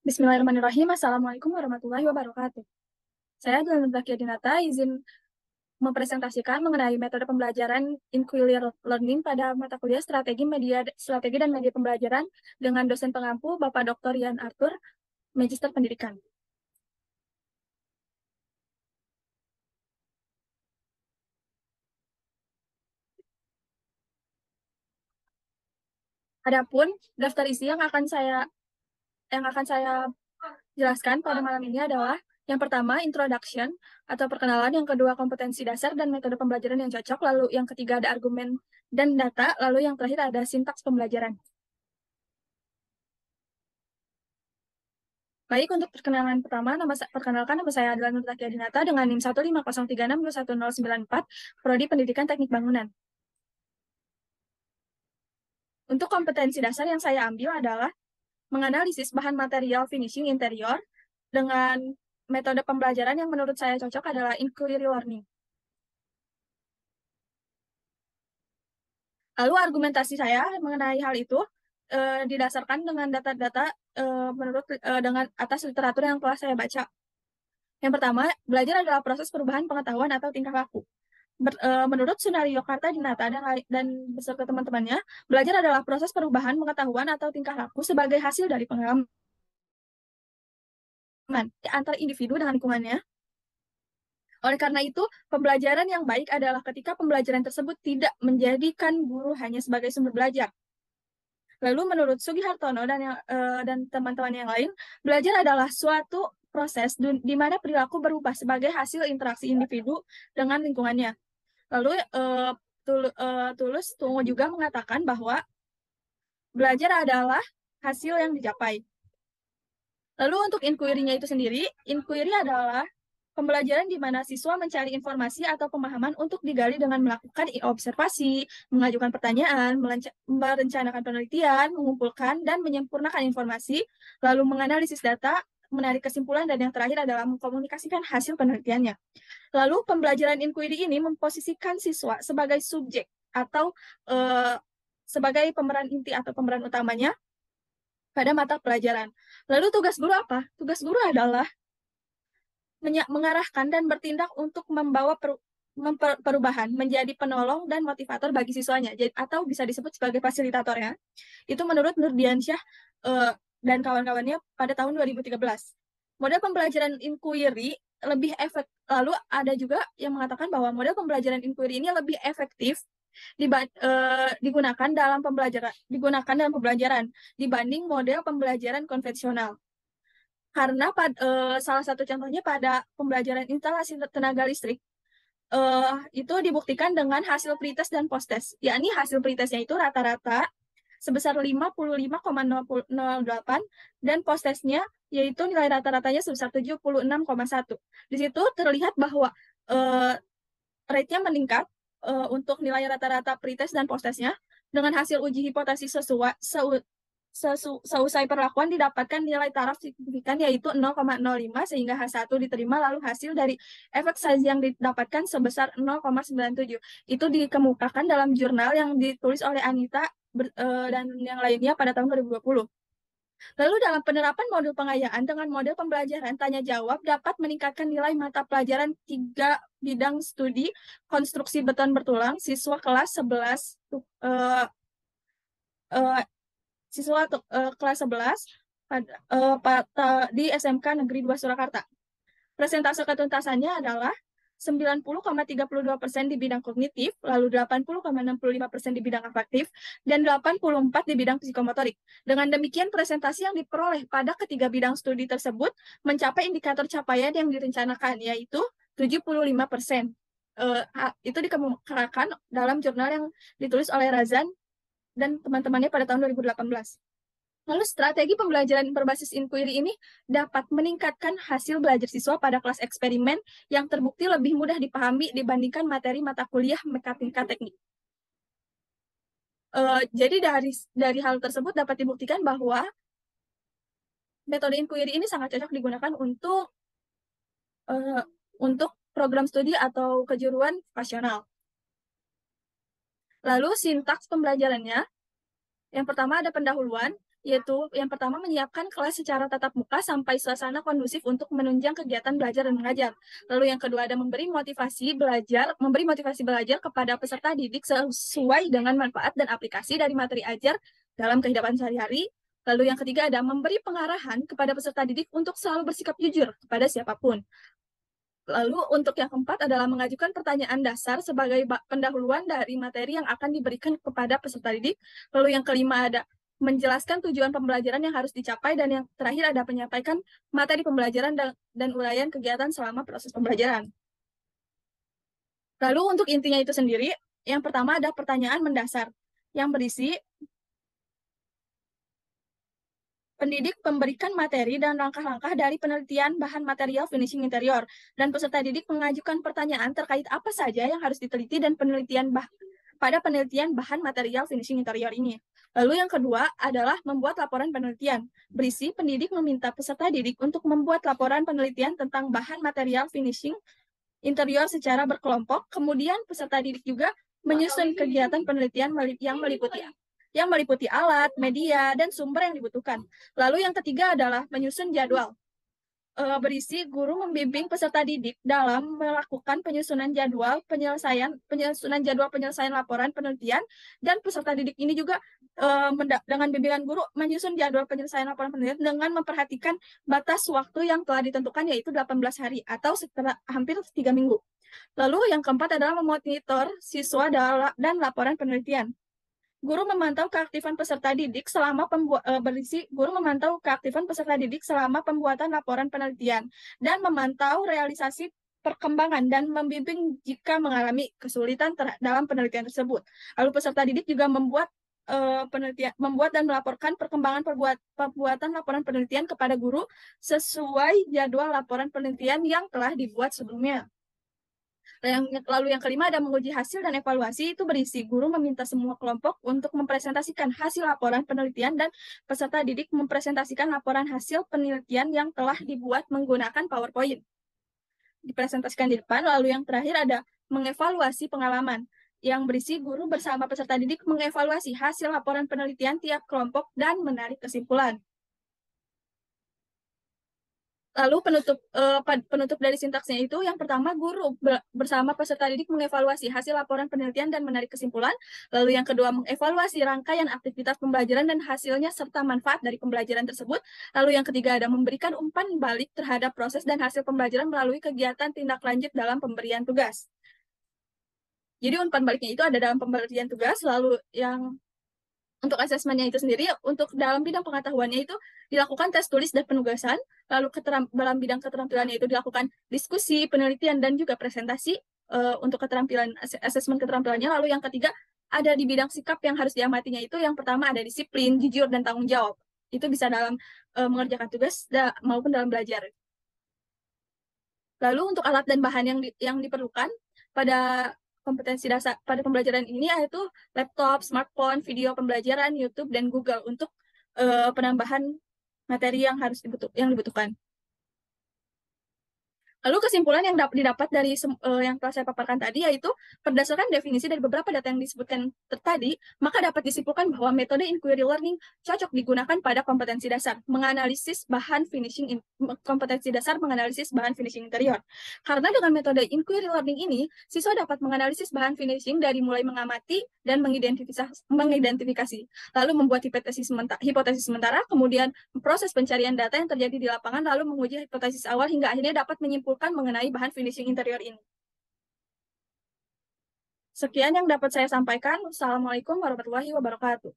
Bismillahirrahmanirrahim. Assalamualaikum warahmatullahi wabarakatuh. Saya Adalah Zakia Dinata, izin mempresentasikan mengenai metode pembelajaran inquiry learning pada mata kuliah strategi dan media pembelajaran dengan dosen pengampu Bapak Dr. Yan Arthur, Magister Pendidikan. Adapun daftar isi yang akan saya jelaskan pada malam ini adalah yang pertama, introduction atau perkenalan, yang kedua, kompetensi dasar dan metode pembelajaran yang cocok, lalu yang ketiga ada argumen dan data, lalu yang terakhir ada sintaks pembelajaran. Baik, untuk perkenalan pertama, perkenalkan, nama saya adalah Nur Takia Dinata dengan NIM 15036211094, Prodi Pendidikan Teknik Bangunan. Untuk kompetensi dasar yang saya ambil adalah menganalisis bahan material finishing interior dengan metode pembelajaran yang menurut saya cocok adalah inquiry learning. Lalu argumentasi saya mengenai hal itu didasarkan dengan data-data dengan atas literatur yang telah saya baca. Yang pertama, belajar adalah proses perubahan pengetahuan atau tingkah laku. Menurut Sunario Kartadinata dan beserta teman-temannya, belajar adalah proses perubahan pengetahuan atau tingkah laku sebagai hasil dari pengalaman antara individu dengan lingkungannya. Oleh karena itu, pembelajaran yang baik adalah ketika pembelajaran tersebut tidak menjadikan guru hanya sebagai sumber belajar. Lalu menurut Sugihartono dan teman-teman yang lain, belajar adalah suatu proses di mana perilaku berubah sebagai hasil interaksi individu dengan lingkungannya. Lalu Tulus Tungo juga mengatakan bahwa belajar adalah hasil yang dicapai. Lalu untuk inquiry-nya itu sendiri, inquiry adalah pembelajaran di mana siswa mencari informasi atau pemahaman untuk digali dengan melakukan observasi, mengajukan pertanyaan, merencanakan penelitian, mengumpulkan dan menyempurnakan informasi, lalu menganalisis data, menarik kesimpulan, dan yang terakhir adalah mengkomunikasikan hasil penelitiannya. Lalu pembelajaran inquiry ini memposisikan siswa sebagai subjek atau sebagai pemeran inti atau pemeran utamanya pada mata pelajaran. Lalu tugas guru apa? Tugas guru adalah mengarahkan dan bertindak untuk membawa perubahan, menjadi penolong dan motivator bagi siswanya, atau bisa disebut sebagai fasilitatornya. Itu menurut Nurdiansyah dan kawan-kawannya pada tahun 2013. Model pembelajaran inquiry lebih efektif. Lalu ada juga yang mengatakan bahwa model pembelajaran inquiry ini lebih efektif digunakan dalam pembelajaran dibanding model pembelajaran konvensional. Karena salah satu contohnya pada pembelajaran instalasi tenaga listrik, itu dibuktikan dengan hasil pretest dan posttest, yakni hasil pretestnya itu rata-rata sebesar 55,008 dan posttestnya yaitu nilai rata-ratanya sebesar 76,1. Di situ terlihat bahwa rate-nya meningkat untuk nilai rata-rata pretest dan posttestnya dengan hasil uji hipotesis seusai perlakuan didapatkan nilai taraf signifikan yaitu 0,05 sehingga H1 diterima, lalu hasil dari efek size yang didapatkan sebesar 0,97. Itu dikemukakan dalam jurnal yang ditulis oleh Anita dan yang lainnya pada tahun 2020. Lalu dalam penerapan modul pengayaan dengan model pembelajaran tanya jawab dapat meningkatkan nilai mata pelajaran 3 bidang studi konstruksi beton bertulang siswa kelas 11 kelas 11 di SMK Negeri 2 Surakarta. Persentase ketuntasannya adalah 90,32% di bidang kognitif, lalu 80,65% di bidang afektif, dan 84% di bidang psikomotorik. Dengan demikian, presentasi yang diperoleh pada ketiga bidang studi tersebut mencapai indikator capaian yang direncanakan, yaitu 75%. Itu dikemukakan dalam jurnal yang ditulis oleh Razan dan teman-temannya pada tahun 2018. Lalu strategi pembelajaran berbasis inquiry ini dapat meningkatkan hasil belajar siswa pada kelas eksperimen yang terbukti lebih mudah dipahami dibandingkan materi mata kuliah mekanika teknik. Jadi dari hal tersebut dapat dibuktikan bahwa metode inquiry ini sangat cocok digunakan untuk program studi atau kejuruan vokasional. Lalu sintaks pembelajarannya, yang pertama ada pendahuluan. yaitu yang pertama menyiapkan kelas secara tatap muka sampai suasana kondusif untuk menunjang kegiatan belajar dan mengajar. Lalu yang kedua ada memberi motivasi belajar kepada peserta didik sesuai dengan manfaat dan aplikasi dari materi ajar dalam kehidupan sehari-hari. Lalu yang ketiga ada memberi pengarahan kepada peserta didik untuk selalu bersikap jujur kepada siapapun. Lalu untuk yang keempat adalah mengajukan pertanyaan dasar sebagai pendahuluan dari materi yang akan diberikan kepada peserta didik. Lalu yang kelima ada menjelaskan tujuan pembelajaran yang harus dicapai, dan yang terakhir ada menyampaikan materi pembelajaran dan uraian kegiatan selama proses pembelajaran. Lalu untuk intinya itu sendiri, yang pertama ada pertanyaan mendasar yang berisi pendidik memberikan materi dan langkah-langkah dari penelitian bahan material finishing interior, dan peserta didik mengajukan pertanyaan terkait apa saja yang harus diteliti dan pada penelitian bahan material finishing interior ini. Lalu yang kedua adalah membuat laporan penelitian. Berisi pendidik meminta peserta didik untuk membuat laporan penelitian tentang bahan material finishing interior secara berkelompok. Kemudian peserta didik juga menyusun kegiatan penelitian yang meliputi alat, media, dan sumber yang dibutuhkan. Lalu yang ketiga adalah menyusun jadwal. Berisi guru membimbing peserta didik dalam melakukan penyusunan jadwal penyelesaian laporan penelitian, dan peserta didik ini juga dengan bimbingan guru menyusun jadwal penyelesaian laporan penelitian dengan memperhatikan batas waktu yang telah ditentukan, yaitu 18 hari atau setelah hampir 3 minggu. Lalu yang keempat adalah memonitor siswa dan laporan penelitian. Guru memantau keaktifan peserta didik selama pembuatan laporan penelitian dan memantau realisasi perkembangan dan membimbing jika mengalami kesulitan dalam penelitian tersebut. Lalu peserta didik juga membuat dan melaporkan perkembangan pembuatan laporan penelitian kepada guru sesuai jadwal laporan penelitian yang telah dibuat sebelumnya. Lalu yang kelima ada menguji hasil dan evaluasi. Itu berisi guru meminta semua kelompok untuk mempresentasikan hasil laporan penelitian, dan peserta didik mempresentasikan laporan hasil penelitian yang telah dibuat menggunakan PowerPoint. Dipresentasikan di depan. Lalu yang terakhir ada mengevaluasi pengalaman, yang berisi guru bersama peserta didik mengevaluasi hasil laporan penelitian tiap kelompok dan menarik kesimpulan. Lalu penutup dari sintaksnya itu, yang pertama guru bersama peserta didik mengevaluasi hasil laporan penelitian dan menarik kesimpulan. Lalu yang kedua mengevaluasi rangkaian aktivitas pembelajaran dan hasilnya serta manfaat dari pembelajaran tersebut. Lalu yang ketiga ada memberikan umpan balik terhadap proses dan hasil pembelajaran melalui kegiatan tindak lanjut dalam pemberian tugas. Jadi umpan baliknya itu ada dalam pemberian tugas. Lalu yang untuk asesmennya itu sendiri, untuk dalam bidang pengetahuannya itu dilakukan tes tulis dan penugasan. Lalu dalam bidang keterampilannya itu dilakukan diskusi, penelitian, dan juga presentasi untuk asesmen keterampilannya. Lalu yang ketiga ada di bidang sikap yang harus diamatinya itu, yang pertama ada disiplin, jujur, dan tanggung jawab. Itu bisa dalam mengerjakan tugas maupun dalam belajar. Lalu untuk alat dan bahan yang diperlukan pada kompetensi dasar pada pembelajaran ini yaitu laptop, smartphone, video pembelajaran, YouTube, dan Google untuk penambahan materi yang dibutuhkan. Lalu kesimpulan yang didapat dari yang telah saya paparkan tadi, yaitu berdasarkan definisi dari beberapa data yang disebutkan tadi, maka dapat disimpulkan bahwa metode inquiry learning cocok digunakan pada kompetensi dasar menganalisis bahan finishing interior. Karena dengan metode inquiry learning ini, siswa dapat menganalisis bahan finishing dari mulai mengamati dan mengidentifikasi, lalu membuat hipotesis sementara, kemudian proses pencarian data yang terjadi di lapangan, lalu menguji hipotesis awal hingga akhirnya dapat menyimpulkan mengenai bahan finishing interior ini. Sekian yang dapat saya sampaikan. Wassalamualaikum warahmatullahi wabarakatuh.